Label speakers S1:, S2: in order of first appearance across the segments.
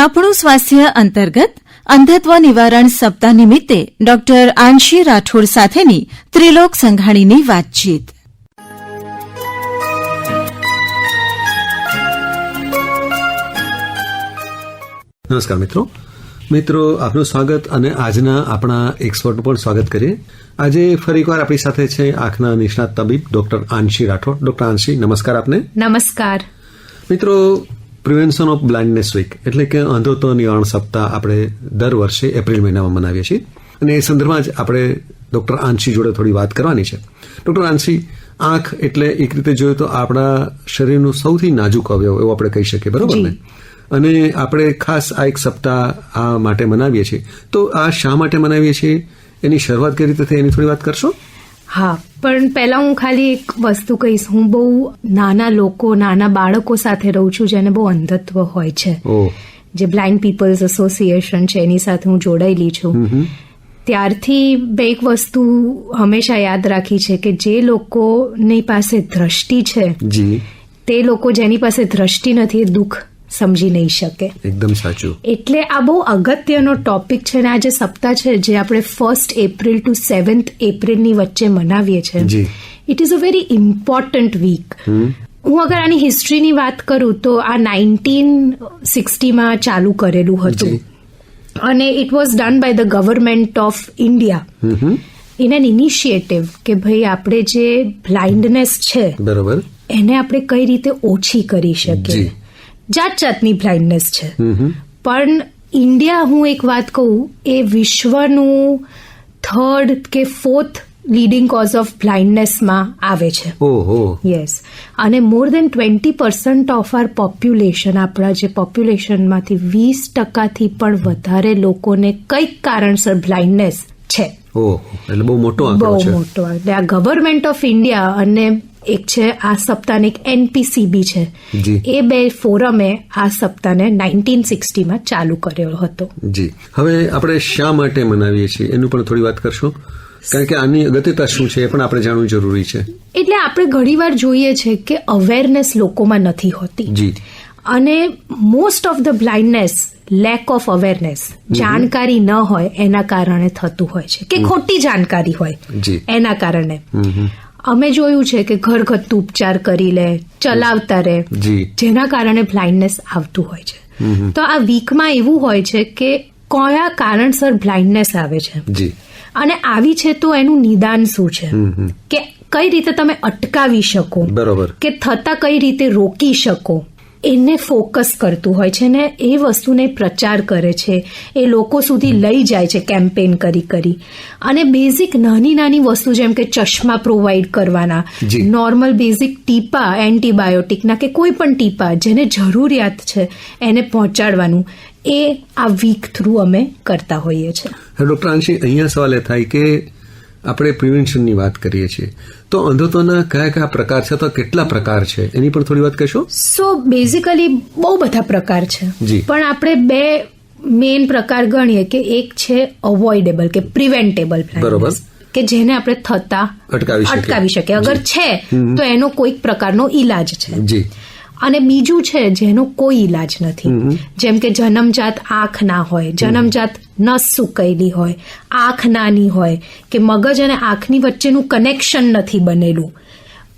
S1: આપણું સ્વાસ્થ્ય અંતર્ગત અંધત્વ નિવારણ સપ્તાહ નિમિત્તે ડોક્ટર આંશી રાઠોડ સાથેની ત્રિલોક સંઘાણીની વાતચીત.
S2: નમસ્કાર મિત્રો, આપનું સ્વાગત અને આજના આપણા એક્સપર્ટનું પણ સ્વાગત કરીએ. આજે ફરી એકવાર આપણી સાથે છે આંખના નિષ્ણાત તબીબ ડોક્ટર આંશી રાઠોડ. ડોક્ટર આંશી, નમસ્કાર આપને.
S3: નમસ્કાર
S2: મિત્રો, પ્રિવેન્શન ઓફ બ્લાઇન્ડનેસ વીક એટલે કે અંધત્વ નિવારણ સપ્તાહ આપણે દર વર્ષે એપ્રિલ મહિનામાં મનાવીએ છીએ અને એ સંદર્ભમાં જ આપણે ડોક્ટર આંશી જોડે થોડી વાત કરવાની છે. ડોક્ટર આંશી, આંખ એટલે એક રીતે જોઈએ તો આપણા શરીરનું સૌથી નાજુક અવયવ એવું આપણે કહી શકીએ, બરોબર ને? અને આપણે ખાસ આ એક સપ્તાહ આ માટે મનાવીએ છીએ. તો આ શા માટે મનાવીએ છીએ, એની શરૂઆત કઈ રીતે થઈ એની થોડી વાત કરશો?
S3: હા, પણ પહેલા હું ખાલી એક વસ્તુ કહીશ. હું બહુ નાના બાળકો સાથે રહું છું જેને બહુ અંધત્વ હોય છે, જે બ્લાઇન્ડ પીપલ્સ એસોસિએશન છે એની સાથે હું જોડાયેલી છું. ત્યારથી બે એક વસ્તુ હંમેશા યાદ રાખી છે કે જે લોકોની પાસે દ્રષ્ટિ છે તે લોકો જેની પાસે દ્રષ્ટિ નથી એ દુઃખ સમજી નહીં શકે.
S2: એકદમ સાચું.
S3: એટલે આ બહુ અગત્યનો ટોપિક છે અને આ જે સપ્તાહ છે જે આપણે 1 એપ્રિલ ટુ 7 એપ્રિલની વચ્ચે મનાવીએ છીએ, it is a very important week. હું અગર આની હિસ્ટ્રીની વાત કરું તો આ 1960માં ચાલુ કરેલું હતું અને it was done by the government of India in an initiative કે ભાઈ આપણે જે બ્લાઇન્ડનેસ છે બરોબર એને આપણે કઈ રીતે ઓછી કરી શકીએ. જાતની બ્લાઇન્ડનેસ છે, પણ ઇન્ડિયા, હું એક વાત કહું, એ વિશ્વનું 3rd કે 4th લીડિંગ કોઝ ઓફ બ્લાઇન્ડનેસમાં આવે છે. યસ, અને મોર દેન 20% ઓફ આર પોપ્યુલેશન, આપણા જે પોપ્યુલેશનમાંથી 20%થી પણ વધારે લોકોને કંઈક કારણસર બ્લાઇન્ડનેસ છે.
S2: એટલે બહુ મોટો આંકડો છે. બહુ મોટો.
S3: એટલે આ ગવર્મેન્ટ ઓફ ઇન્ડિયા અને એક છે આ સપ્તાહને એક NPCB છે, એ બે ફોરમે આ સપ્તાહને 1960માં ચાલુ કર્યો હતો.
S2: જી, હવે આપણે શા માટે મનાવીએ છીએ એનું પણ થોડી વાત કરશો, કારણ કે આની અગત્યતા શું છે એ પણ આપણે જાણવું જરૂરી છે.
S3: એટલે આપણે ઘણીવાર જોઈએ છે કે અવેરનેસ લોકોમાં નથી હોતી અને most of the blindness lack of awareness, જાણકારી ન હોય એના કારણે થતું હોય છે કે ખોટી જાણકારી હોય એના કારણે. અમે જોયું છે કે ઘરગથ્થુ ઉપચાર કરી લે, ચલાવતા રહે, જેના કારણે બ્લાઇન્ડનેસ આવતું હોય છે. તો આ વીકમાં એવું હોય છે કે કયા કારણસર બ્લાઇન્ડનેસ આવે છે અને આવી છે તો એનું નિદાન શું છે, કે કઈ રીતે તમે અટકાવી શકો, બરોબર, કે થતા કઈ રીતે રોકી શકો, એને ફોકસ કરતું હોય છે ને એ વસ્તુને પ્રચાર કરે છે, એ લોકો સુધી લઈ જાય છે કેમ્પેન કરી અને બેઝિક નાની વસ્તુ જેમ કે ચશ્મા પ્રોવાઈડ કરવાના, નોર્મલ બેઝિક ટીપા એન્ટીબાયોટિકના કે કોઈ પણ ટીપા જેને જરૂરિયાત છે એને પહોંચાડવાનું, એ આ વીક થ્રુ અમે કરતા હોઈએ છીએ.
S2: ડોક્ટર આંશી, અહીંયા સવાલ એ થાય કે આપણે પ્રિવેન્શનની વાત કરીએ છીએ તો અંધત્વના કયા પ્રકાર છે, તો કેટલા પ્રકાર છે એની પણ થોડી વાત કહેશો?
S3: સો બેઝિકલી બહુ બધા પ્રકાર છે, પણ આપણે બે મેઇન પ્રકાર ગણીએ કે એક છે અવોઇડેબલ કે પ્રિવેન્ટેબલ બ્લાઇન્ડનેસ, કે જેને આપણે થતા અટકાવી શકીએ અગર છે તો એનો કોઈક પ્રકારનો ઈલાજ છે. અને બીજું છે જેનો કોઈ ઈલાજ નથી, જેમ કે જન્મજાત આંખ ના હોય, જન્મજાત નસ સુકાયેલી હોય, આંખ નાની હોય, કે મગજ અને આંખની વચ્ચેનું કનેક્શન નથી બનેલું,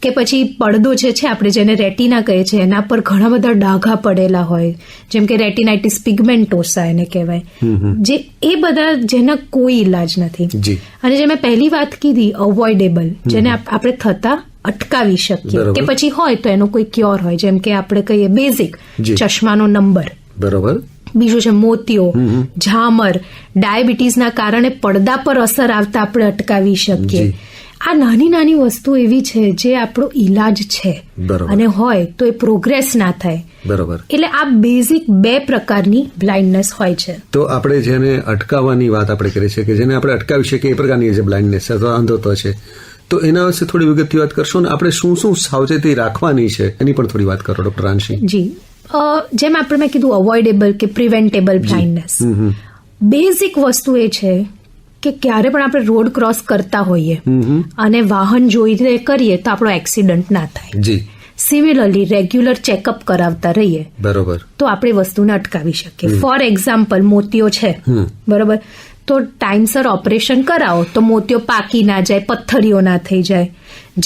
S3: કે પછી પડદો છે આપણે જેને રેટિના કહે છે એના પર ઘણા બધા ડાઘા પડેલા હોય, જેમ કે રેટિનાઇટિસ પિગમેન્ટોસા એને કહેવાય, જે એ બધા જેના કોઈ ઈલાજ નથી. અને જે મેં પહેલી વાત કીધી અવોઇડેબલ, જેને આપણે થતા અટકાવી શકીએ, કે પછી હોય તો એનો કોઈ ક્યોર હોય, જેમ કે આપણે કહીએ બેઝિક ચશ્માનો નંબર, બરોબર, બીજું છે મોતિયો, ઝામર, ડાયાબિટીસના કારણે પડદા પર અસર આવતા આપણે અટકાવી શકીએ. આ નાની વસ્તુ એવી છે જે આપણો ઈલાજ છે અને હોય તો એ પ્રોગ્રેસ ના થાય. બરોબર. એટલે આ બેઝિક બે પ્રકારની બ્લાઇન્ડનેસ હોય છે.
S2: તો આપણે જેને અટકાવવાની વાત આપણે કરીએ છીએ કે જેને આપણે અટકાવી શકીએ એ પ્રકારની જે બ્લાઇન્ડનેસ અથવા અંધત્વ છે, તો એના વિશે થોડી વિગતથી વાત કરશો ને આપણે શું સાવચેતી રાખવાની છે એની પણ થોડી વાત કરો ડોક્ટર આંશી.
S3: જી, જેમ આપણે મેં કીધું અવોઇડેબલ કે પ્રિવેન્ટેબલ બ્લાઇન્ડનેસ, બેઝિક વસ્તુ એ છે કે ક્યારે પણ આપણે રોડ ક્રોસ કરતા હોઈએ અને વાહન જોઈને કરીએ તો આપણો એક્સિડન્ટ ના થાય. સિમિલરલી રેગ્યુલર ચેકઅપ કરાવતા રહીએ
S2: બરોબર
S3: તો આપણે વસ્તુને અટકાવી શકીએ. ફોર એક્ઝામ્પલ મોતિયો છે બરોબર, તો ટાઈમસર ઓપરેશન કરાવો તો મોતિયો પાકી ના જાય, પથ્થરીઓ ના થઈ જાય.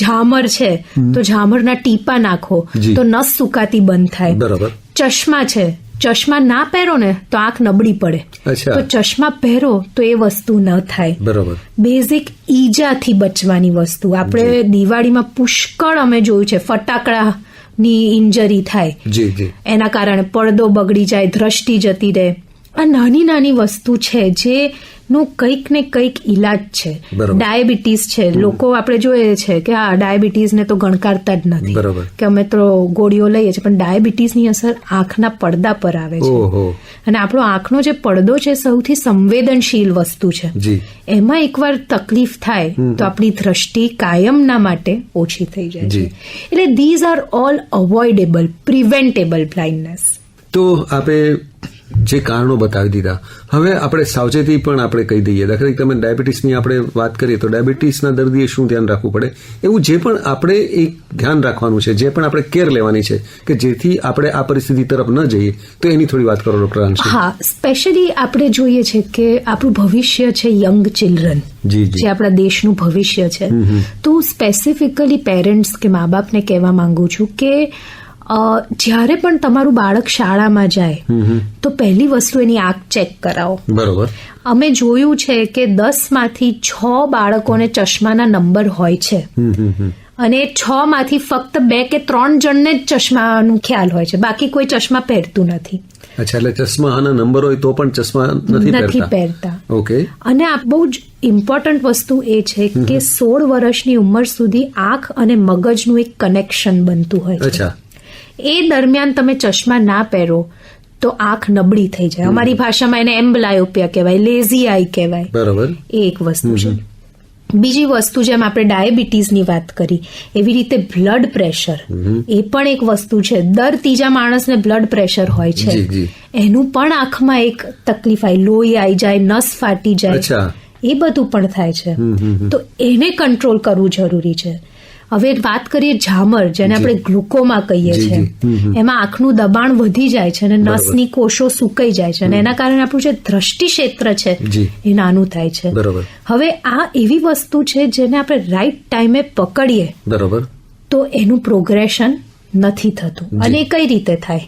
S3: ઝામર છે તો ઝામરના ટીપા નાખો તો નસ સુકાતી બંધ થાય.
S2: બરોબર.
S3: ચશ્મા છે, ચશ્મા ના પહેરો ને તો આંખ નબળી પડે, તો ચશ્મા પહેરો તો એ વસ્તુ ન થાય.
S2: બરોબર.
S3: બેઝિક ઈજાથી બચવાની વસ્તુ. આપણે દિવાળીમાં પુષ્કળ અમે જોયું છે ફટાકડાની ઇન્જરી થાય, એના કારણે પડદો બગડી જાય, દ્રષ્ટિ જતી રહે. આ નાની નાની વસ્તુ છે જેનું કંઈક ને કંઈક ઈલાજ છે. ડાયાબિટીસ છે, લોકો આપણે જોઈએ છે કે આ ડાયાબિટીસ ને તો ગણકારતા જ નથી કે અમે તો ગોળીઓ લઈએ છીએ, પણ ડાયાબિટીસની અસર આંખના પડદા પર આવે છે. અને આપણો આંખનો જે પડદો છે સૌથી સંવેદનશીલ વસ્તુ છે. એમાં એકવાર તકલીફ થાય તો આપણી દ્રષ્ટિ કાયમના માટે ઓછી થઈ જાય છે. એટલે these are all avoidable, preventable blindness.
S2: તો આપણે જે કારણો બતાવી દીધા, હવે આપણે સાવચેતી પણ આપણે કહી દઈએ. દાખલા તરીકે તમે ડાયાબિટીસની આપણે વાત કરીએ તો ડાયાબિટીસના દર્દીએ શું ધ્યાન રાખવું પડે, એવું જે પણ આપણે એક ધ્યાન રાખવાનું છે, જે પણ આપણે કેર લેવાની છે કે જેથી આપણે આ પરિસ્થિતિ તરફ ન જઈએ, તો એની થોડી વાત કરો ડોક્ટર આંશી.
S3: હા, સ્પેશિયલી આપણે જોઈએ છે કે આપણું ભવિષ્ય છે યંગ ચિલ્ડ્રન, જે આપણા દેશનું ભવિષ્ય છે. તો સ્પેસિફિકલી પેરેન્ટ્સ કે મા બાપને કહેવા માંગુ છું કે જ્યારે પણ તમારું બાળક શાળામાં જાય તો પહેલી વસ્તુ એની આંખ ચેક કરાવો.
S2: બરોબર.
S3: અમે જોયું છે કે 10માંથી 6 બાળકોને ચશ્માના નંબર હોય છે અને 6 માંથી ફક્ત 2 કે 3 જણને જ ચશ્માનું ખ્યાલ હોય છે, બાકી કોઈ ચશ્મા પહેરતું નથી.
S2: અચ્છા, એટલે ચશ્માના નંબર હોય તો પણ ચશ્મા નથી
S3: પહેરતા.
S2: ઓકે.
S3: અને આ બહુ જ ઇમ્પોર્ટન્ટ વસ્તુ એ છે કે 16 વર્ષની ઉંમર સુધી આંખ અને મગજનું એક કનેક્શન બનતું હોય છે.
S2: અચ્છા.
S3: એ દરમિયાન તમે ચશ્મા ના પહેરો તો આંખ નબળી થઈ જાય. અમારી ભાષામાં એને એમ્બ્લાયોપિયા કહેવાય, લેઝી આઈ કહેવાય.
S2: બરાબર.
S3: એ એક વસ્તુ છે. બીજી વસ્તુ, જેમ આપણે ડાયાબિટીસની વાત કરી એવી રીતે બ્લડ પ્રેશર એ પણ એક વસ્તુ છે. દર ત્રીજા માણસને બ્લડ પ્રેશર હોય છે, એનું પણ આંખમાં એક તકલીફ આવી, લોહી આવી જાય, નસ ફાટી જાય, એ બધું પણ થાય છે. તો એને કંટ્રોલ કરવું જરૂરી છે. હવે વાત કરીએ ઝામર, જેને આપણે ગ્લુકોમા કહીએ છીએ, એમાં આંખનું દબાણ વધી જાય છે અને નસની કોષો સુકાઈ જાય છે અને એના કારણે આપણું જે દ્રષ્ટિ ક્ષેત્ર છે એ નાનું થાય છે. હવે આ એવી વસ્તુ છે જેને આપણે રાઈટ ટાઈમે પકડીએ તો એનું પ્રોગ્રેશન નથી થતું. અને એ કઈ રીતે થાય?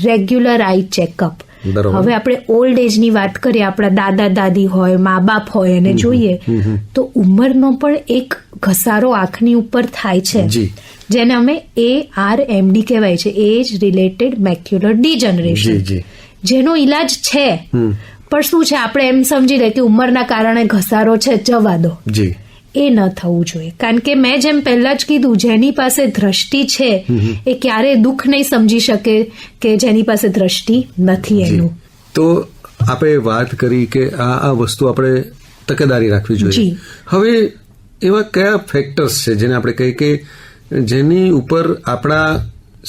S3: Regular eye checkup. હવે આપણે ઓલ્ડ એજની વાત કરીએ, આપણા દાદા દાદી હોય, મા બાપ હોય, એને જોઈએ તો ઉંમરનો પણ એક ઘસારો આંખની ઉપર થાય છે, જેને અમે ARMD કહેવાય છે, એજ રિલેટેડ મેક્યુલર ડિજનરેશન, જેનો ઈલાજ છે. પણ શું છે, આપણે એમ સમજી લે કે ઉંમરના કારણે ઘસારો છે, જવા દો. એ ન થવું જોઈએ. કારણ કે મેં જેમ પહેલા જ કીધું, જેની પાસે દ્રષ્ટિ છે એ ક્યારેય દુઃખ નહીં સમજી શકે કે જેની પાસે દ્રષ્ટિ નથી એનું.
S2: તો આપણે વાત કરી કે આ વસ્તુ આપણે તકેદારી રાખવી જોઈએ. હવે એવા કયા ફેક્ટર્સ છે જેને આપણે કહીએ કે જેની ઉપર આપણા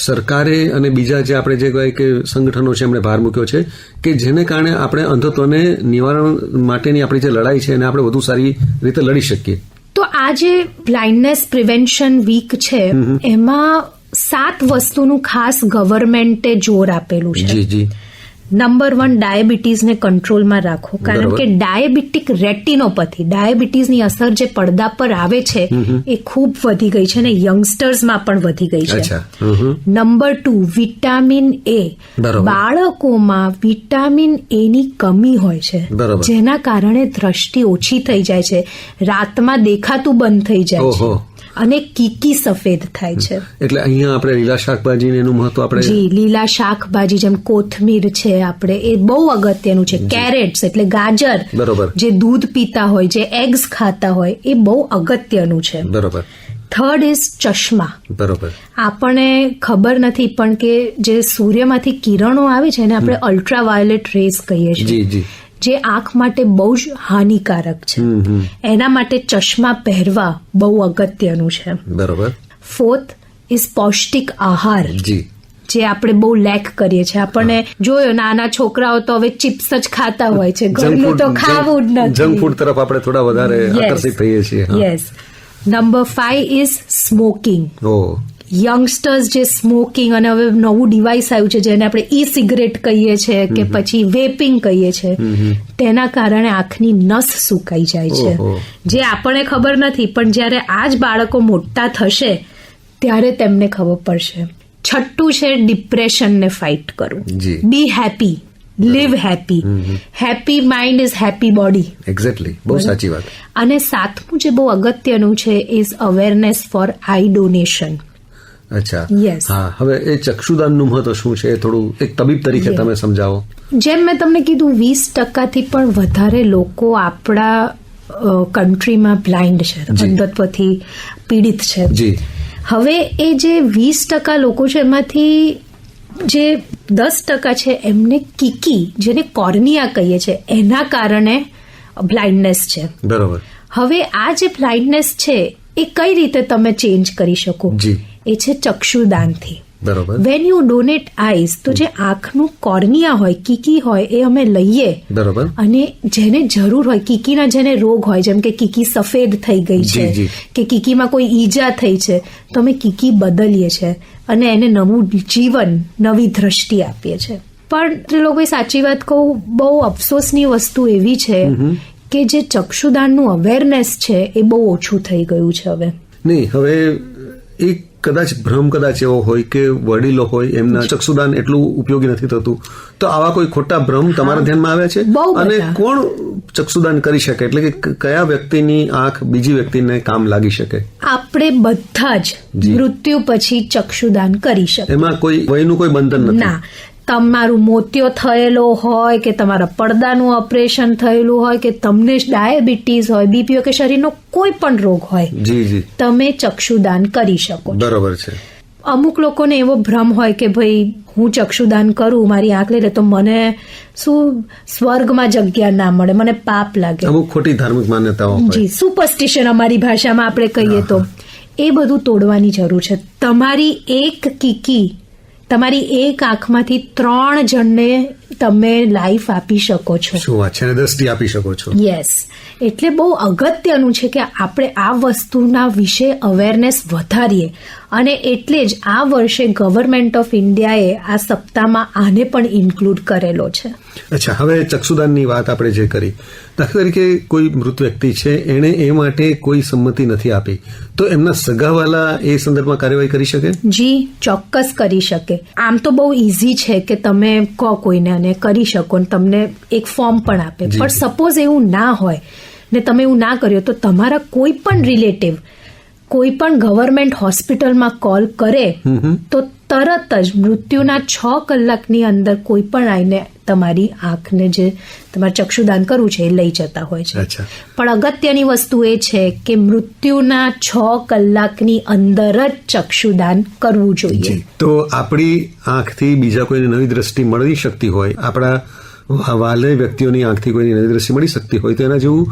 S2: સરકારે અને બીજા જે આપણે જે કહેવાય કે સંગઠનો છે એમણે ભાર મૂક્યો છે કે જેને કારણે આપણે અંધત્વને નિવારણ માટેની આપણી જે લડાઈ છે એને આપણે વધુ સારી રીતે લડી શકીએ?
S3: તો આ જે બ્લાઇન્ડનેસ પ્રિવેન્શન વીક છે એમાં 7 વસ્તુનું ખાસ ગવર્મેન્ટે જોર આપેલું છે. નંબર 1, ડાયાબિટીસને કંટ્રોલમાં રાખો. કારણ કે ડાયાબિટીક રેટિનોપેથી, ડાયાબિટીસની અસર જે પડદા પર આવે છે એ ખૂબ વધી ગઈ છે અને યંગસ્ટર્સમાં પણ વધી ગઈ છે. Number 2, vitamin A. બાળકોમાં વિટામિન એ ની કમી હોય છે, જેના કારણે દ્રષ્ટિ ઓછી થઈ જાય છે, રાતમાં દેખાતું બંધ થઈ જાય છે અને કીકી સફેદ થાય છે.
S2: એટલે અહીંયા આપણે લીલા શાકભાજી એનું મહત્વ આપણે
S3: લીલા શાકભાજી જેમ કોથમીર છે, આપણે એ બહુ અગત્યનું છે. કેરેટ્સ એટલે ગાજર, જે દૂધ પીતા હોય, જે એગ્સ ખાતા હોય, એ બહુ અગત્યનું છે. થર્ડ ઇઝ ચશ્મા. આપણને ખબર નથી પણ કે જે સૂર્યમાંથી કિરણો આવે છે એને આપણે અલ્ટ્રાવાયોલેટ રેઝ કહીએ છીએ, જે આંખ માટે બહુ જ હાનિકારક છે. એના માટે ચશ્મા પહેરવા બહુ અગત્યનું છે. ફોર્થ ઇઝ પૌષ્ટિક આહાર, જે આપણે બહુ લેક કરીએ છીએ. આપણને જોયો નાના છોકરાઓ તો હવે ચિપ્સ જ ખાતા હોય છે, ઘરનું તો ખાવું જ નથી.
S2: જંક ફૂડ તરફ આપણે થોડા વધારે આકર્ષિત થઈએ છીએ.
S3: Yes. Number 5 is smoking. Youngsters જે સ્મોકિંગ અને હવે નવું ડિવાઇસ આવ્યું છે જેને આપણે ઈ સિગરેટ કહીએ છીએ કે પછી વેપિંગ કહીએ છીએ, તેના કારણે આંખની નસ સુકાઈ જાય છે, જે આપણને ખબર નથી, પણ જ્યારે આ જ બાળકો મોટા થશે ત્યારે તેમને ખબર પડશે. છઠ્ઠું છે ડિપ્રેશનને ફાઇટ કરવું. બી happy, live happy. Happy mind is happy body.
S2: Exactly. બહુ સાચી વાત.
S3: અને સાતમું જે બહુ અગત્યનું છે is awareness for eye donation.
S2: અચ્છા.
S3: Yes.
S2: હા, હવે એ ચક્ષુદાનનું મહત્વ શું છે એ થોડું એક તબીબ તરીકે તમે સમજાવો.
S3: જેમ મેં તમને કીધું 20% પણ વધારે લોકો આપણા કન્ટ્રીમાં બ્લાઇન્ડ છે, અંધત્વથી પીડિત છે.
S2: જી.
S3: હવે એ જે 20% લોકો છે એમાંથી જે 10% છે એમને કીકી, જેને કોર્નિયા કહીએ છીએ, એના કારણે બ્લાઇન્ડનેસ છે.
S2: બરોબર.
S3: હવે આ જે બ્લાઇન્ડનેસ છે એ કઈ રીતે તમે ચેન્જ કરી શકો? એ છે ચક્ષુદાનથી.
S2: બરોબર.
S3: વેન યુ ડોનેટ આઈઝ, તો જે આંખનું કોર્નિયા હોય, કીકી હોય, એ અમે લઈએ.
S2: બરોબર.
S3: અને જેને જરૂર હોય, કીકીના જેને રોગ હોય, જેમ કે કીકી સફેદ થઈ ગઈ છે કે કીકીમાં કોઈ ઈજા થઈ છે, તો અમે કીકી બદલીએ છીએ અને એને નવું જીવન, નવી દ્રષ્ટિ આપીએ છીએ. પણ લોકો સાચી વાત કહું, બહુ અફસોસની વસ્તુ એવી છે કે જે ચક્ષુદાનનું અવેરનેસ છે એ બહુ ઓછું થઈ ગયું છે હવે.
S2: નહીં, હવે એક કદાચ ભ્રમ કદાચ એવો હોય કે વડીલો હોય એમના ચક્ષુદાન એટલું ઉપયોગી નથી થતું, તો આવા કોઈ ખોટા ભ્રમ તમારા ધ્યાનમાં આવ્યા છે? અને કોણ ચક્ષુદાન કરી શકે, એટલે કે કયા વ્યક્તિની આંખ બીજી વ્યક્તિને કામ લાગી શકે?
S3: આપણે બધા જ મૃત્યુ પછી ચક્ષુદાન કરી શકે.
S2: એમાં કોઈ વયનું કોઈ બંધન નથી.
S3: ના, તમારું મોતિયો થયેલો હોય કે તમારા પડદાનું ઓપરેશન થયેલું હોય કે તમને ડાયાબિટીસ હોય, બીપી હોય કે શરીરનો કોઈ પણ રોગ હોય, તમે ચક્ષુદાન કરી શકો.
S2: બરોબર છે.
S3: અમુક લોકોને એવો ભ્રમ હોય કે ભાઈ હું ચક્ષુદાન કરું, મારી આંખ લઈ લે તો મને શું સ્વર્ગમાં જગ્યા ના મળે, મને પાપ લાગે.
S2: અમુક ખોટી ધાર્મિક માન્યતાઓ.
S3: જી, સુપરસ્ટિશન અમારી ભાષામાં આપણે કહીએ તો. એ બધું તોડવાની જરૂર છે. તમારી એક કીકી, તમારી એક આંખમાંથી 3 જણને તમે લાઈફ આપી શકો છો.
S2: શું વાત છે? દ્રષ્ટિ આપી શકો છો.
S3: યસ. એટલે બહુ અગત્યનું છે કે આપણે આ વસ્તુના વિશે અવેરનેસ વધારીએ, અને એટલે જ આ વર્ષે ગવર્મેન્ટ ઓફ ઇન્ડિયાએ આ સપ્તાહમાં આને પણ ઇન્ક્લુડ કરેલો છે.
S2: અચ્છા, હવે ચક્ષુદાનની વાત આપણે જે કરી, દાખલા તરીકે કોઈ મૃત વ્યક્તિ છે, એણે એ માટે કોઈ સંમતિ નથી આપી, તો એમના સગાવાલા એ સંદર્ભમાં કાર્યવાહી કરી શકે?
S3: જી, ચોક્કસ કરી શકે. આમ તો બહુ ઇઝી છે કે તમે કહો કોઈને અને કરી શકો, ને તમને એક ફોર્મ પણ આપે. પણ સપોઝ એવું ના હોય ને તમે એવું ના કર્યો, તો તમારા કોઈ પણ રિલેટિવ કોઈ પણ ગવર્મેન્ટ હોસ્પિટલમાં કોલ કરે તો તરત જ મૃત્યુના 6 કલાકની અંદર કોઈ પણ આવીને તમારી આંખને, જે તમારે ચક્ષુદાન કરવું છે, એ લઈ જતા હોય છે. પણ અગત્યની વસ્તુ એ છે કે મૃત્યુના 6 કલાકની અંદર જ ચક્ષુદાન કરવું જોઈએ.
S2: તો આપણી આંખથી બીજા કોઈને નવી દ્રષ્ટિ મળી શકતી હોય, આપણા વાલે વ્યક્તિઓની આંખથી કોઈની નવી દ્રષ્ટિ મળી શકતી હોય, તો એના જેવું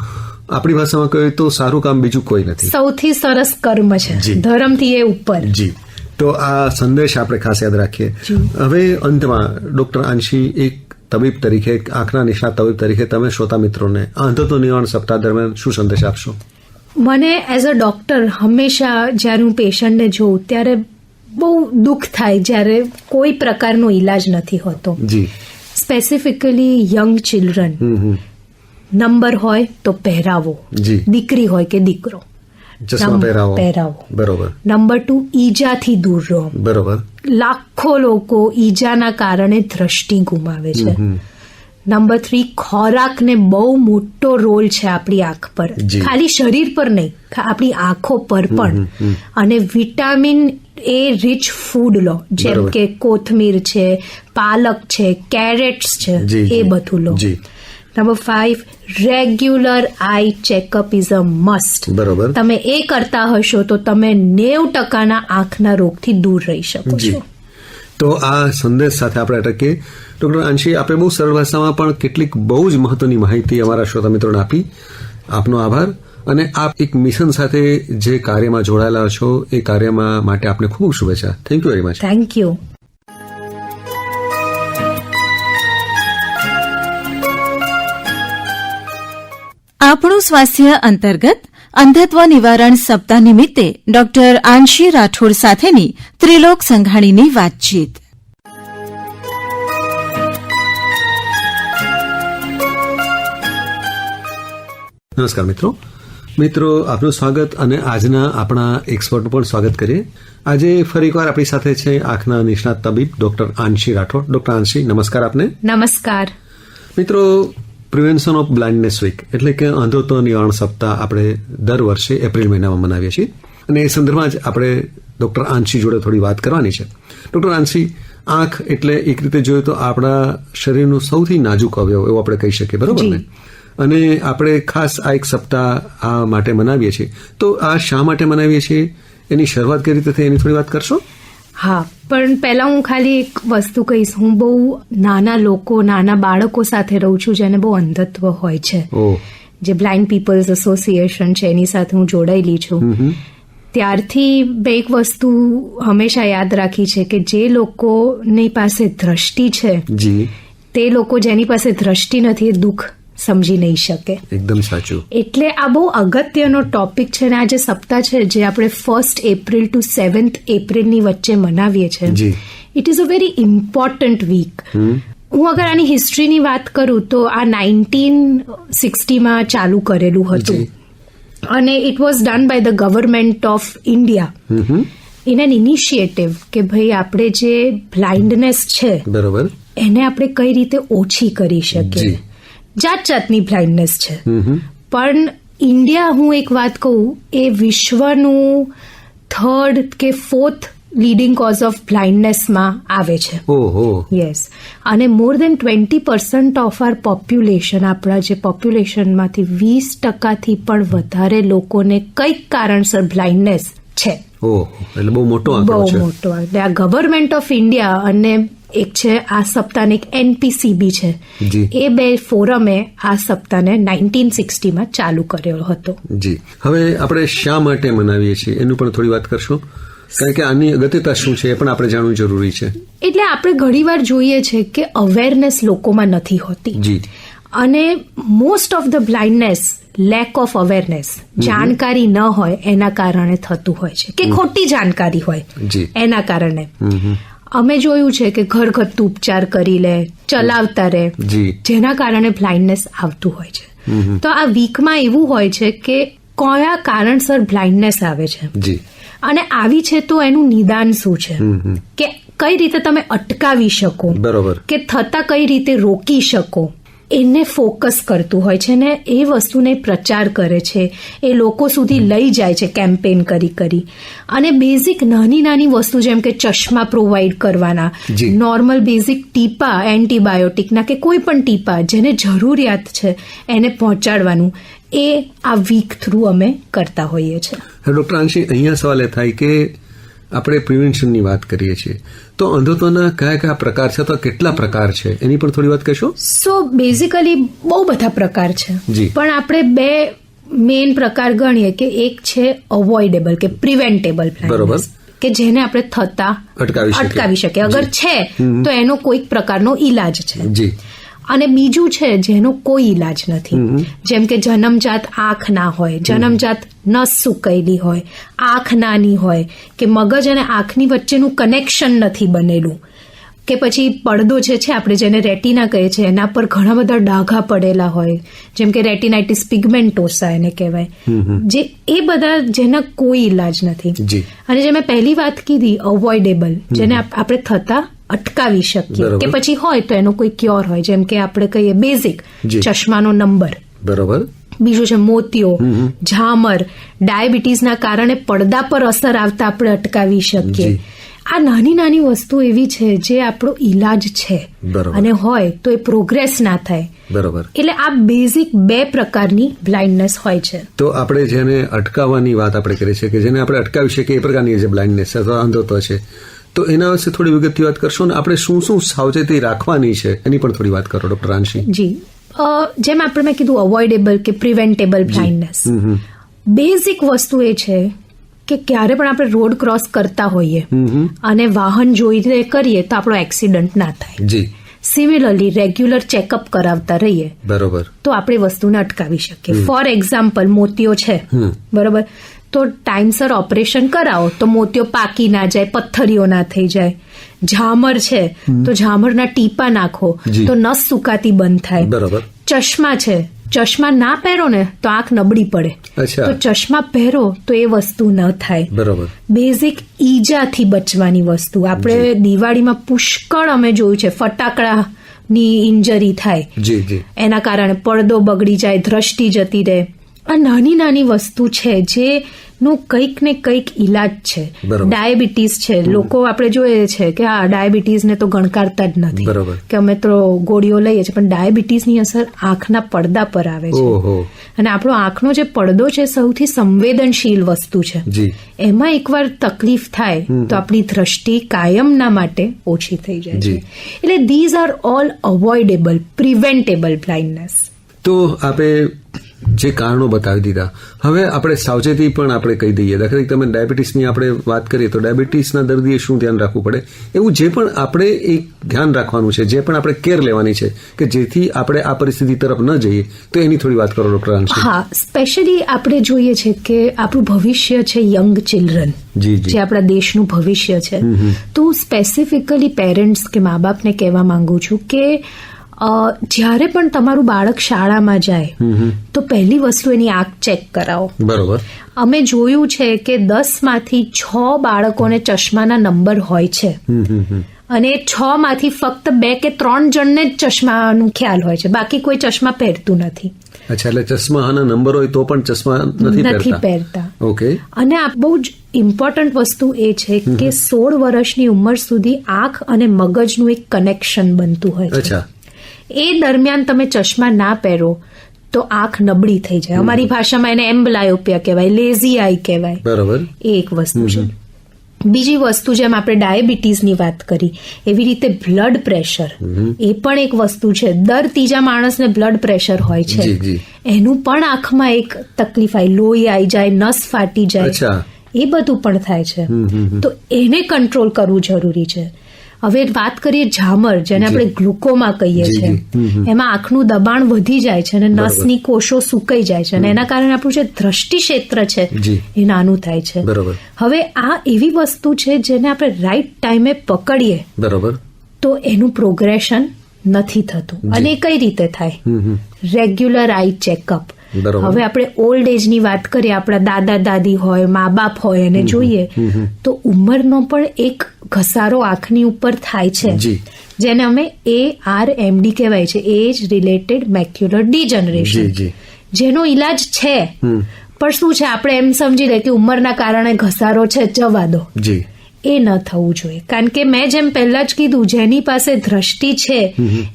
S2: આપણી ભાષામાં કહીએ તો સારું કામ બીજું કોઈ નથી.
S3: સૌથી સરસ કર્મ છે, ધર્મથી એ ઉપર.
S2: જી. તો આ સંદેશ આપણે ખાસ યાદ રાખીએ. હવે અંતમાં ડોક્ટર આંશી, એક તબીબ તરીકે, આંખના નિષ્ણાત તબીબ તરીકે, તમે શ્રોતા મિત્રોને અંધત્વ નિવારણ સપ્તાહ દરમિયાન શું સંદેશ આપશો?
S3: મને એઝ અ ડોક્ટર હંમેશા જ્યારે હું પેશન્ટને જોઉં ત્યારે બહુ દુઃખ થાય જ્યારે કોઈ પ્રકારનો ઈલાજ નથી હોતો.
S2: જી.
S3: Specifically young children. નંબર હોય તો પહેરાવો, દીકરી હોય કે દીકરો,
S2: ચશ્મા પહેરાવો. બરોબર.
S3: નંબર 2, ઈજાથી દૂર રહો.
S2: બરોબર.
S3: લાખો લોકો ઈજાના કારણે દ્રષ્ટિ ગુમાવે છે. નંબર 3, ખોરાકને બહુ મોટો રોલ છે આપણી આંખ પર, ખાલી શરીર પર નહીં, આપણી આંખો પર પણ. અને વિટામિન એ રીચ ફૂડ લો, જેમ કે કોથમીર છે, પાલક છે, કેરેટ્સ છે, એ બધું લો. Number 5, regular eye checkup is a must.
S2: બરોબર.
S3: તમે એ કરતા હશો તો તમે 90% આંખના રોગથી દૂર રહી શકો છો.
S2: તો આ સંદેશ સાથે આપણે અટકીએ. ડોક્ટર આંશી, આપણે બહુ સરળ ભાષામાં પણ કેટલીક બહુ જ મહત્વની માહિતી અમારા શ્રોતા મિત્રોને આપી. આપનો આભાર. અને આપ એક મિશન સાથે જે કાર્યમાં જોડાયેલા છો, એ કાર્યમાં માટે આપને ખૂબ શુભેચ્છા. Thank you very much.
S3: Thank you.
S1: આપણું સ્વાસ્થ્ય અંતર્ગત અંધત્વ નિવારણ સપ્તાહ નિમિત્તે ડોક્ટર આંશી રાઠોડ સાથેની ત્રિલોક સંઘાણીની વાતચીત.
S2: નમસ્કાર મિત્રો, આપનું સ્વાગત અને આજના આપણા એક્સપર્ટનું પણ સ્વાગત કરીએ. આજે ફરી એકવાર આપણી સાથે છે આંખના નિષ્ણાત તબીબ ડોક્ટર આંશી રાઠોડ. ડોક્ટર આંશી, નમસ્કાર આપને.
S3: નમસ્કાર
S2: મિત્રો. પ્રિવેન્શન ઓફ બ્લાઇન્ડનેસ વીક એટલે કે અંધત્વ નિવારણ સપ્તાહ આપણે દર વર્ષે એપ્રિલ મહિનામાં મનાવીએ છીએ અને એ સંદર્ભમાં જ આપણે ડોક્ટર આંશી જોડે થોડી વાત કરવાની છે. ડોક્ટર આંશી, આંખ એટલે એક રીતે જોઈએ તો આપણા શરીરનું સૌથી નાજુક અવયવ એવું આપણે કહી શકીએ, બરોબર ને? અને આપણે ખાસ આ એક સપ્તાહ આ માટે મનાવીએ છીએ. તો આ શા માટે મનાવીએ છીએ, એની શરૂઆત કઈ રીતે થઈ એની થોડી વાત કરશો?
S3: હા, પણ પહેલા હું ખાલી એક વસ્તુ કહીશ. હું બહુ નાના બાળકો સાથે રહું છું જેને બહુ અંધત્વ હોય છે, જે બ્લાઇન્ડ પીપલ્સ એસોસિએશન છે એની સાથે હું જોડાયેલી છું. ત્યારથી બે એક વસ્તુ હંમેશા યાદ રાખી છે કે જે લોકોની પાસે દ્રષ્ટિ છે તે લોકો જેની પાસે દ્રષ્ટિ નથી એ દુઃખ સમજી નહીં શકે.
S2: એકદમ સાચું.
S3: એટલે આ બહુ અગત્યનો ટોપિક છે અને આ જે સપ્તાહ છે જે આપણે 1 એપ્રિલ ટુ 7 એપ્રિલની વચ્ચે મનાવીએ છીએ, it is a very important week. હું અગર આની હિસ્ટ્રીની વાત કરું તો આ 1960માં ચાલુ કરેલું હતું અને it was done by the government of India in an initiative કે ભાઈ આપણે જે બ્લાઇન્ડનેસ છે બરોબર એને આપણે કઈ રીતે ઓછી કરી શકીએ. જાતની બ્લાઇન્ડનેસ છે, પણ ઇન્ડિયા, હું એક વાત કહું, એ વિશ્વનું 3rd કે 4th લીડિંગ કોઝ ઓફ બ્લાઇન્ડનેસમાં આવે છે. યસ, અને મોર દેન 20% ઓફ આર પોપ્યુલેશન, આપણા જે પોપ્યુલેશનમાંથી 20%થી પણ વધારે લોકોને કંઈક કારણસર બ્લાઇન્ડનેસ છે.
S2: એટલે બહુ મોટો આંકડો છે. બહુ મોટો.
S3: એટલે આ ગવર્મેન્ટ ઓફ ઇન્ડિયા અને એક છે આ સપ્તાહને એક NPCB છે, એ બે ફોરમે આ સપ્તાહને 1960માં ચાલુ કર્યો હતો.
S2: જી, હવે આપણે શા માટે મનાવીએ છીએ એનું પણ થોડી વાત કરશો, કારણ કે આની અગત્યતા શું છે એ પણ આપણે જાણવું જરૂરી છે.
S3: એટલે આપણે ઘણીવાર જોઈએ છે કે અવેરનેસ લોકોમાં નથી હોતી અને most of the blindness lack of awareness, જાણકારી ન હોય એના કારણે થતું હોય છે કે ખોટી જાણકારી હોય એના કારણે. અમે જોયું છે કે ઘરગથ્થુ ઉપચાર કરી લે, ચલાવતા રહે, જેના કારણે બ્લાઇન્ડનેસ આવતું હોય છે. તો આ વીકમાં એવું હોય છે કે કયા કારણસર બ્લાઇન્ડનેસ આવે છે અને આવી છે તો એનું નિદાન શું છે, કે કઈ રીતે તમે અટકાવી શકો, બરોબર, કે થતા કઈ રીતે રોકી શકો, એને ફોકસ કરતું હોય છે ને એ વસ્તુને પ્રચાર કરે છે, એ લોકો સુધી લઈ જાય છે કેમ્પેન કરી અને બેઝિક નાની વસ્તુ જેમ કે ચશ્મા પ્રોવાઈડ કરવાના, નોર્મલ બેઝિક ટીપા એન્ટીબાયોટિકના કે કોઈ પણ ટીપા જેને જરૂરિયાત છે એને પહોંચાડવાનું, એ આ વીક થ્રુ અમે કરતા હોઈએ છીએ.
S2: ડોક્ટર આંશી, અહીંયા સવાલ એ થાય કે આપણે પ્રિવેન્શનની વાત કરીએ છીએ તો અંધત્વના કયા પ્રકાર છે અથવા કેટલા પ્રકાર છે એની પણ થોડી વાત કહેશો?
S3: સો બેઝિકલી બહુ બધા પ્રકાર છે, પણ આપણે બે મેઇન પ્રકાર ગણીએ કે એક છે અવોઇડેબલ કે પ્રિવેન્ટેબલ બ્લાઇન્ડનેસ, કે જેને આપણે થતા અટકાવી શકીએ અગર છે તો એનો કોઈક પ્રકારનો ઈલાજ છે. અને બીજું છે જેનો કોઈ ઈલાજ નથી, જેમ કે જન્મજાત આંખ ના હોય, જન્મજાત નસ સુકાયેલી હોય, આંખ નાની હોય, કે મગજ અને આંખની વચ્ચેનું કનેક્શન નથી બનેલું, કે પછી પડદો છે આપણે જેને રેટિના કહે છે એના પર ઘણા બધા ડાઘા પડેલા હોય, જેમ કે રેટિનાઇટિસ પિગમેન્ટોસા એને કહેવાય, જે એ બધા જેના કોઈ ઈલાજ નથી. અને જે મેં પહેલી વાત કીધી અવોઇડેબલ, જેને આપણે થતા અટકાવી શકીએ, કે પછી હોય તો એનો કોઈ ક્યોર હોય, જેમ કે આપણે કહીએ બેઝિક ચશ્માનો નંબર, બરોબર, બીજું છે મોતિયો, ઝામર, ડાયાબિટીસના કારણે પડદા પર અસર આવતા આપણે અટકાવી શકીએ. આ નાની વસ્તુ એવી છે જે આપણો ઈલાજ છે અને હોય તો એ પ્રોગ્રેસ ના થાય. બરોબર. એટલે આ બેઝિક બે પ્રકારની બ્લાઇન્ડનેસ હોય છે.
S2: તો આપણે જેને અટકાવવાની વાત આપણે કરીએ છીએ કે જેને આપણે અટકાવી શકીએ એ પ્રકારની જે બ્લાઇન્ડનેસ અથવા અંધત્વ છે, તો એના વિશે થોડી વિગતથી વાત કરશો ને આપણે શું સાવચેતી રાખવાની છે એની પણ થોડી વાત કરો ડોક્ટર આંશી.
S3: જી, જેમ આપણે મેં કીધું અવોઇડેબલ કે પ્રિવેન્ટેબલ બ્લાઇન્ડનેસ, બેઝિક વસ્તુ એ છે કે ક્યારે પણ આપણે રોડ ક્રોસ કરતા હોઈએ અને વાહન જોઈને કરીએ તો આપણો એક્સિડન્ટ ના થાય. સિમિલરલી રેગ્યુલર ચેકઅપ કરાવતા રહીએ
S2: બરોબર
S3: તો આપણે વસ્તુને અટકાવી શકીએ. ફોર એક્ઝામ્પલ મોતિયો છે બરોબર, તો ટાઈમસર ઓપરેશન કરાવો તો મોતિયો પાકી ના જાય, પથ્થરીઓ ના થઈ જાય. ઝામર છે તો ઝામરના ટીપા નાખો તો નસ સુકાતી બંધ થાય.
S2: બરોબર.
S3: ચશ્મા છે, ચશ્મા ના પહેરો ને તો આંખ નબળી પડે, તો ચશ્મા પહેરો તો એ વસ્તુ ન થાય.
S2: બરોબર.
S3: બેઝિક ઈજાથી બચવાની વસ્તુ. આપણે દિવાળીમાં પુષ્કળ અમે જોયું છે ફટાકડાની ઇન્જરી થાય, એના કારણે પડદો બગડી જાય, દ્રષ્ટિ જતી રહે. આ નાની નાની વસ્તુ છે જેનું કંઈક ને કંઈક ઈલાજ છે. ડાયાબિટીસ છે, લોકો આપણે જોઈએ છે કે આ ડાયાબિટીસને તો ગણકારતા જ નથી કે અમે તો ગોળીઓ લઈએ છીએ, પણ ડાયાબિટીસની અસર આંખના પડદા પર આવે છે. અને આપણો આંખનો જે પડદો છે સૌથી સંવેદનશીલ વસ્તુ છે. એમાં એકવાર તકલીફ થાય તો આપણી દ્રષ્ટિ કાયમના માટે ઓછી થઈ જાય છે. એટલે these are all avoidable, preventable blindness.
S2: તો આપણે જે કારણો બતાવી દીધા, હવે આપણે સાવચેતી પણ આપણે કહી દઈએ. દાખલા તરીકે તમે ડાયાબિટીસની આપણે વાત કરીએ તો ડાયાબિટીસના દર્દીએ શું ધ્યાન રાખવું પડે, એવું જે પણ આપણે એક ધ્યાન રાખવાનું છે, જે પણ આપણે કેર લેવાની છે કે જેથી આપણે આ પરિસ્થિતિ તરફ ન જઈએ, તો એની થોડી વાત કરો ડોક્ટર આંશી.
S3: હા, સ્પેશિયલી આપણે જોઈએ છે કે આપણું ભવિષ્ય છે યંગ ચિલ્ડ્રન, જે આપણા દેશનું ભવિષ્ય છે. તો સ્પેસિફિકલી પેરેન્ટ્સ કે મા બાપને કહેવા માંગુ છું કે જ્યારે પણ તમારું બાળક શાળામાં જાય તો પહેલી વસ્તુ એની આંખ ચેક કરાવો.
S2: બરોબર.
S3: અમે જોયું છે કે 10માંથી 6 બાળકોને ચશ્માના નંબર હોય છે અને 6 માંથી ફક્ત 2 કે 3 જણને જ ચશ્માનું ખ્યાલ હોય છે, બાકી કોઈ ચશ્મા પહેરતું નથી.
S2: અચ્છા, એટલે ચશ્માના નંબર હોય તો પણ ચશ્મા નથી પહેરતા. ઓકે. અને
S3: આ બહુ જ ઇમ્પોર્ટન્ટ વસ્તુ એ છે કે 16 વર્ષની ઉંમર સુધી આંખ અને મગજનું એક કનેક્શન બનતું હોય છે.
S2: અચ્છા.
S3: એ દરમિયાન તમે ચશ્મા ના પહેરો તો આંખ નબળી થઈ જાય. અમારી ભાષામાં એને એમ્બલાયોપિયા કહેવાય, લેઝી આઈ કહેવાય.
S2: બરાબર.
S3: એ એક વસ્તુ છે. બીજી વસ્તુ, જેમ આપણે ડાયાબિટીસની વાત કરી એવી રીતે બ્લડ પ્રેશર એ પણ એક વસ્તુ છે. દર 3જા માણસને બ્લડ પ્રેશર હોય છે, એનું પણ આંખમાં એક તકલીફ આવી, લોહી આવી જાય, નસ ફાટી જાય, એ બધું પણ થાય છે. તો એને કંટ્રોલ કરવું જરૂરી છે. હવે વાત કરીએ ઝામર, જેને આપણે ગ્લુકોમા કહીએ છીએ, એમાં આંખનું દબાણ વધી જાય છે અને નસની કોષો સુકાઈ જાય છે અને એના કારણે આપણું જે દ્રષ્ટિ ક્ષેત્ર છે એ નાનું થાય છે. હવે આ એવી વસ્તુ છે જેને આપણે રાઈટ ટાઈમે પકડીએ તો એનું પ્રોગ્રેશન નથી થતું. અને એ કઈ રીતે થાય? Regular eye checkup. હવે આપણે ઓલ્ડ એજની વાત કરીએ, આપણા દાદા દાદી હોય, મા બાપ હોય, એને જોઈએ તો ઉંમરનો પણ એક ઘસારો આંખની ઉપર થાય છે, જેને અમે ARMD કહેવાય છે, એજ રિલેટેડ મેક્યુલર ડિજનરેશન, જેનો ઈલાજ છે. પણ શું છે, આપણે એમ સમજી લે કે ઉંમરના કારણે ઘસારો છે, જવા દો. એ ન થવું જોઈએ, કારણ કે મેં જેમ પહેલા જ કીધું, જેની પાસે દ્રષ્ટિ છે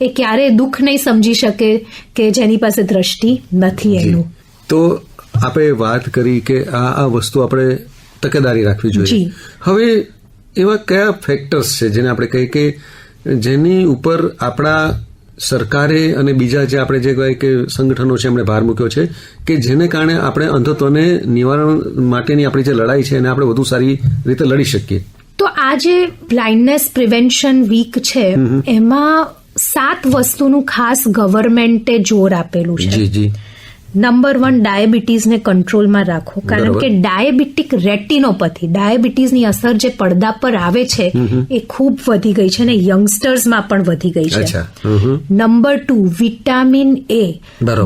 S3: એ ક્યારેય દુઃખ નહીં સમજી શકે કે જેની પાસે દ્રષ્ટિ નથી એનું.
S2: તો આપણે વાત કરી કે આ વસ્તુ આપણે તકેદારી રાખવી જોઈએ. હવે એવા કયા ફેક્ટર્સ છે જેને આપણે કહીએ કે જેની ઉપર આપણા સરકારે અને બીજા જે આપણે જે કહેવાય કે સંગઠનો છે એમણે ભાર મૂક્યો છે કે જેને કારણે આપણે અંધત્વને નિવારણ માટેની આપણી જે લડાઈ છે એને આપણે વધુ સારી રીતે લડી શકીએ?
S3: તો આ જે બ્લાઇન્ડનેસ પ્રિવેન્શન વીક છે એમાં 7 વસ્તુનું ખાસ ગવર્મેન્ટે જોર આપેલું છે. નંબર 1, ડાયાબિટીસને કંટ્રોલમાં રાખો, કારણ કે ડાયાબિટીક રેટિનોપેથી, ડાયાબિટીસની અસર જે પડદા પર આવે છે એ ખૂબ વધી ગઈ છે અને યંગસ્ટર્સમાં પણ વધી ગઈ છે. Number 2, vitamin A.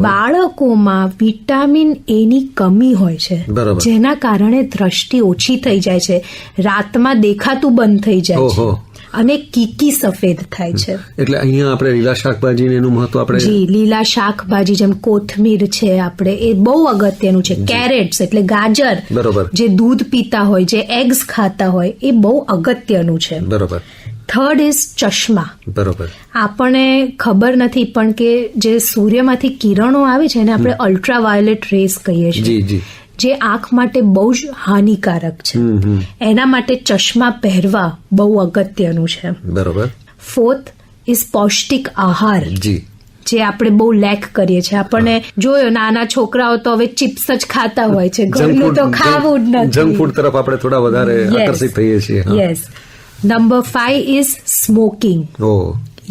S3: બાળકોમાં વિટામિન એ ની કમી હોય છે, જેના કારણે દ્રષ્ટિ ઓછી થઈ જાય છે, રાતમાં દેખાતું બંધ થઈ જાય છે અને કીકી સફેદ થાય છે.
S2: એટલે અહીંયા આપણે લીલા શાકભાજી એનું મહત્વ આપણે
S3: લીલા શાકભાજી જેમ કોથમીર છે, આપણે એ બહુ અગત્યનું છે. કેરેટ્સ એટલે ગાજર, જે દૂધ પીતા હોય, જે એગ્સ ખાતા હોય, એ બહુ અગત્યનું છે. થર્ડ ઇઝ ચશ્મા. આપણને ખબર નથી પણ કે જે સૂર્યમાંથી કિરણો આવે છે એને આપણે અલ્ટ્રાવાયોલેટ રેસ કહીએ છીએ, જે આંખ માટે બહુ જ હાનિકારક છે. એના માટે ચશ્મા પહેરવા બહુ અગત્યનું છે. ફોર્થ ઇઝ પૌષ્ટિક આહાર, જે આપણે બહુ લેક કરીએ છીએ. આપણને જોયો નાના છોકરાઓ તો હવે ચિપ્સ જ ખાતા હોય છે, ઘરનું તો ખાવું જ નથી.
S2: જંક ફૂડ તરફ આપણે થોડા વધારે આકર્ષિત થઈએ છીએ.
S3: Yes. Number 5 is smoking.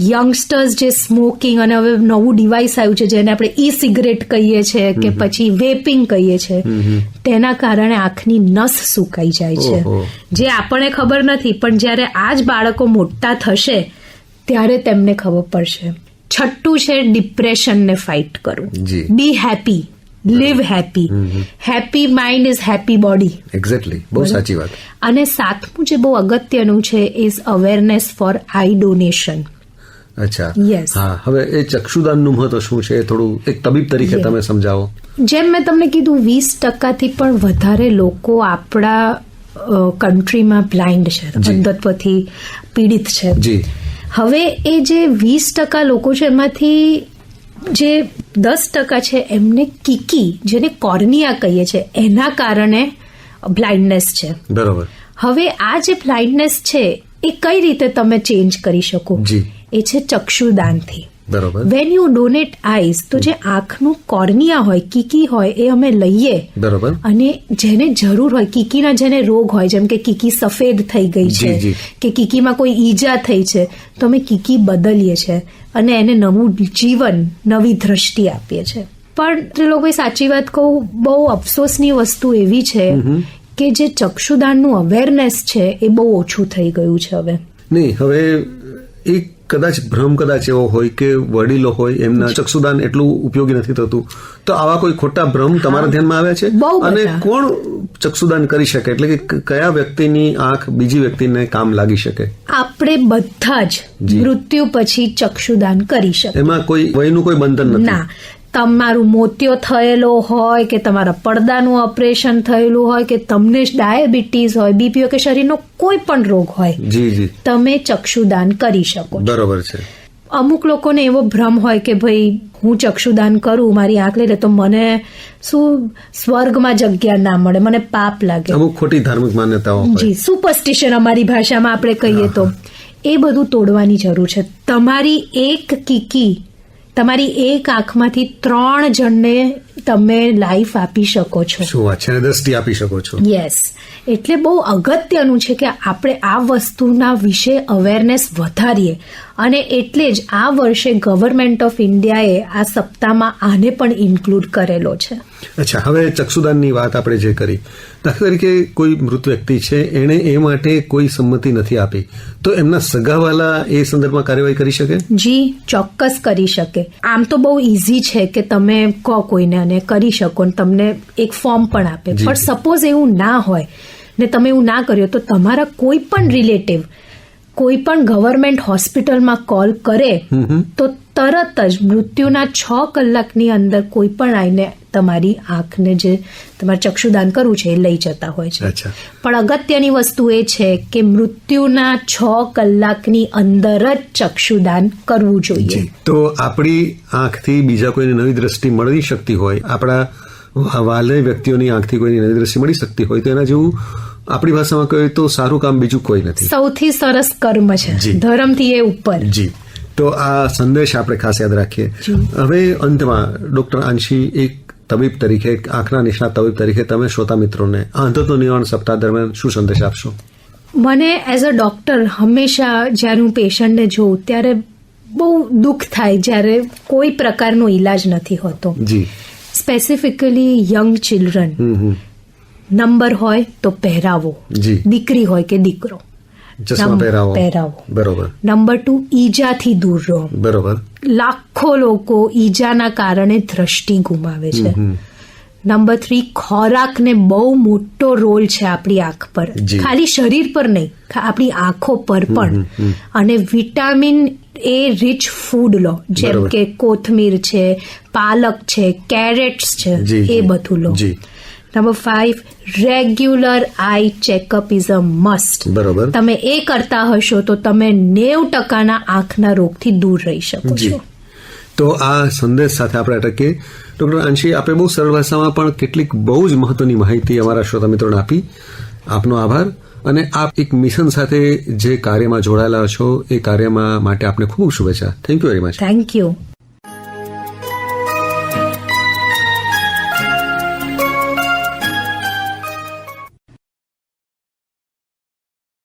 S3: Youngsters જે સ્મોકિંગ અને હવે નવું ડિવાઇસ આવ્યું છે જેને આપણે ઈ સિગરેટ કહીએ છીએ કે પછી વેપિંગ કહીએ છીએ, તેના કારણે આંખની નસ સુકાઈ જાય છે, જે આપણને ખબર નથી, પણ જ્યારે આ જ બાળકો મોટા થશે ત્યારે તેમને ખબર પડશે. છઠ્ઠું છે ડિપ્રેશનને ફાઇટ કરવું. બી happy, live happy. Happy mind is happy body.
S2: Exactly. બહુ સાચી વાત.
S3: અને સાતમું જે બહુ અગત્યનું છે is awareness for eye donation.
S2: અચ્છા.
S3: Yes.
S2: હા, હવે એ ચક્ષુદાનનું મહત્વ શું છે એ થોડું એક તબીબ તરીકે તમે સમજાવો.
S3: જેમ મેં તમને કીધું 20% પણ વધારે લોકો આપણા કન્ટ્રીમાં બ્લાઇન્ડ છે, અંધત્વથી પીડિત છે.
S2: જી.
S3: હવે એ જે 20% લોકો છે એમાંથી જે 10% છે એમને કીકી, જેને કોર્નિયા કહીએ છીએ, એના કારણે બ્લાઇન્ડનેસ છે.
S2: બરોબર.
S3: હવે આ જે બ્લાઇન્ડનેસ છે એ કઈ રીતે તમે ચેન્જ કરી શકો? એ છે ચક્ષુદાનથી.
S2: બરોબર.
S3: વેન યુ ડોનેટ આઈઝ, તો જે આંખનું કોર્નિયા હોય, કીકી હોય, એ અમે લઈએ.
S2: બરોબર.
S3: અને જેને જરૂર હોય, કીકીના જેને રોગ હોય, જેમ કે કીકી સફેદ થઈ ગઈ છે કે કીકીમાં કોઈ ઈજા થઈ છે, તો અમે કીકી બદલીએ છીએ અને એને નવું જીવન, નવી દ્રષ્ટિ આપીએ છીએ. પણ લોકો સાચી વાત કહું, બહુ અફસોસની વસ્તુ એવી છે કે જે ચક્ષુદાનનું અવેરનેસ છે એ બહુ ઓછું થઈ ગયું છે હવે.
S2: નહીં, હવે એક કદાચ ભ્રમ કદાચ એવો હોય કે વડીલો હોય એમના ચક્ષુદાન એટલું ઉપયોગી નથી થતું, તો આવા કોઈ ખોટા ભ્રમ તમારા ધ્યાનમાં આવ્યા છે? અને કોણ ચક્ષુદાન કરી શકે, એટલે કે કયા વ્યક્તિની આંખ બીજી વ્યક્તિને કામ લાગી શકે?
S3: આપણે બધા જ મૃત્યુ પછી ચક્ષુદાન કરી શકે.
S2: એમાં કોઈ વયનું કોઈ બંધન નથી?
S3: ના. તમારું મોતિયો થયેલો હોય કે તમારા પડદાનું ઓપરેશન થયેલું હોય કે તમને ડાયાબિટીસ હોય, બીપી હોય કે શરીરનો કોઈ પણ રોગ હોય, તમે ચક્ષુદાન કરી શકો.
S2: બરોબર છે.
S3: અમુક લોકોને એવો ભ્રમ હોય કે ભાઈ હું ચક્ષુદાન કરું, મારી આંખ લઈ લે તો મને શું સ્વર્ગમાં જગ્યા ના મળે, મને પાપ લાગે.
S2: અમુક ખોટી ધાર્મિક માન્યતાઓ.
S3: જી, સુપરસ્ટિશન અમારી ભાષામાં આપણે કહીએ તો. એ બધું તોડવાની જરૂર છે. તમારી એક કીકી, તમારી એક આંખમાંથી 3 જણને તમે લાઈફ આપી શકો છો.
S2: શું વાત છે? દ્રષ્ટિ આપી શકો છો.
S3: યસ. એટલે બહુ અગત્યનું છે કે આપણે આ વસ્તુના વિશે અવેરનેસ વધારીએ, અને એટલે જ આ વર્ષે ગવર્મેન્ટ ઓફ ઇન્ડિયાએ આ સપ્તાહમાં આને પણ ઇન્ક્લુડ કરેલો છે.
S2: અચ્છા, હવે ચક્ષુદાનની વાત આપણે જે કરી, દાખલા તરીકે કોઈ મૃત વ્યક્તિ છે, એણે એ માટે કોઈ સંમતિ નથી આપી, તો એમના સગાવાલા એ સંદર્ભમાં કાર્યવાહી કરી શકે?
S3: જી, ચોક્કસ કરી શકે. આમ તો બહુ ઇઝી છે કે તમે કહો કોઈને અને કરી શકો, ને તમને એક ફોર્મ પણ આપે. પણ સપોઝ એવું ના હોય ને તમે એવું ના કર્યો, તો તમારા કોઈ પણ રિલેટિવ કોઈ પણ ગવર્મેન્ટ હોસ્પિટલમાં કોલ કરે તો તરત જ મૃત્યુના 6 કલાકની અંદર કોઈ પણ આવીને તમારી આંખને, જે તમારે ચક્ષુદાન કરવું છે, એ લઈ જતા હોય છે. પણ અગત્યની વસ્તુ એ છે કે મૃત્યુના 6 કલાકની અંદર જ ચક્ષુદાન કરવું જોઈએ.
S2: તો આપણી આંખથી બીજા કોઈને નવી દ્રષ્ટિ મળી શકતી હોય, આપણા વાલે વ્યક્તિઓની આંખથી કોઈની નવી દ્રષ્ટિ મળી શકતી હોય, તો એના જેવું આપણી ભાષામાં કહીએ તો સારું કામ બીજું કોઈ નથી.
S3: સૌથી સરસ કર્મ છે, ધર્મથી એ ઉપર.
S2: જી. તો આ સંદેશ આપણે ખાસ યાદ રાખીએ. હવે અંતમાં ડોક્ટર આંશી, એક તબીબ તરીકે, આંખના નિષ્ણાત તબીબ તરીકે, તમે શ્રોતા મિત્રોને અંધત્વ નિવારણ સપ્તાહ દરમિયાન શું સંદેશ આપશો?
S3: મને એઝ અ ડોક્ટર હંમેશા જ્યારે હું પેશન્ટને જોઉં ત્યારે બહુ દુઃખ થાય જ્યારે કોઈ પ્રકારનો ઈલાજ નથી હોતો.
S2: જી.
S3: Specifically young children. નંબર હોય તો પહેરાવો, દીકરી હોય કે દીકરો,
S2: ચશ્મા પહેરાવો. બરોબર.
S3: નંબર 2, ઈજાથી દૂર રહો.
S2: બરોબર.
S3: લાખો લોકો ઈજાના કારણે દ્રષ્ટિ ગુમાવે છે. નંબર 3, ખોરાકને બહુ મોટો રોલ છે આપણી આંખ પર, ખાલી શરીર પર નહીં, આપણી આંખો પર પણ. અને વિટામિન એ રીચ ફૂડ લો, જેમ કે કોથમીર છે, પાલક છે, કેરેટ્સ છે, એ બધું લો. Number 5, regular eye checkup is a must.
S2: બરોબર.
S3: તમે એ કરતા હશો તો તમે 90% આંખના રોગથી દૂર રહી શકો છો.
S2: તો આ સંદેશ સાથે આપણે અટકીએ. ડોક્ટર આંશી, આપણે બહુ સરળ ભાષામાં પણ કેટલીક બહુ જ મહત્વની માહિતી અમારા શ્રોતા મિત્રોને આપી. આપનો આભાર. અને આપ એક મિશન સાથે જે કાર્યમાં જોડાયેલા છો, એ કાર્યમાં માટે આપને ખૂબ શુભેચ્છા. Thank you very much.
S3: Thank you.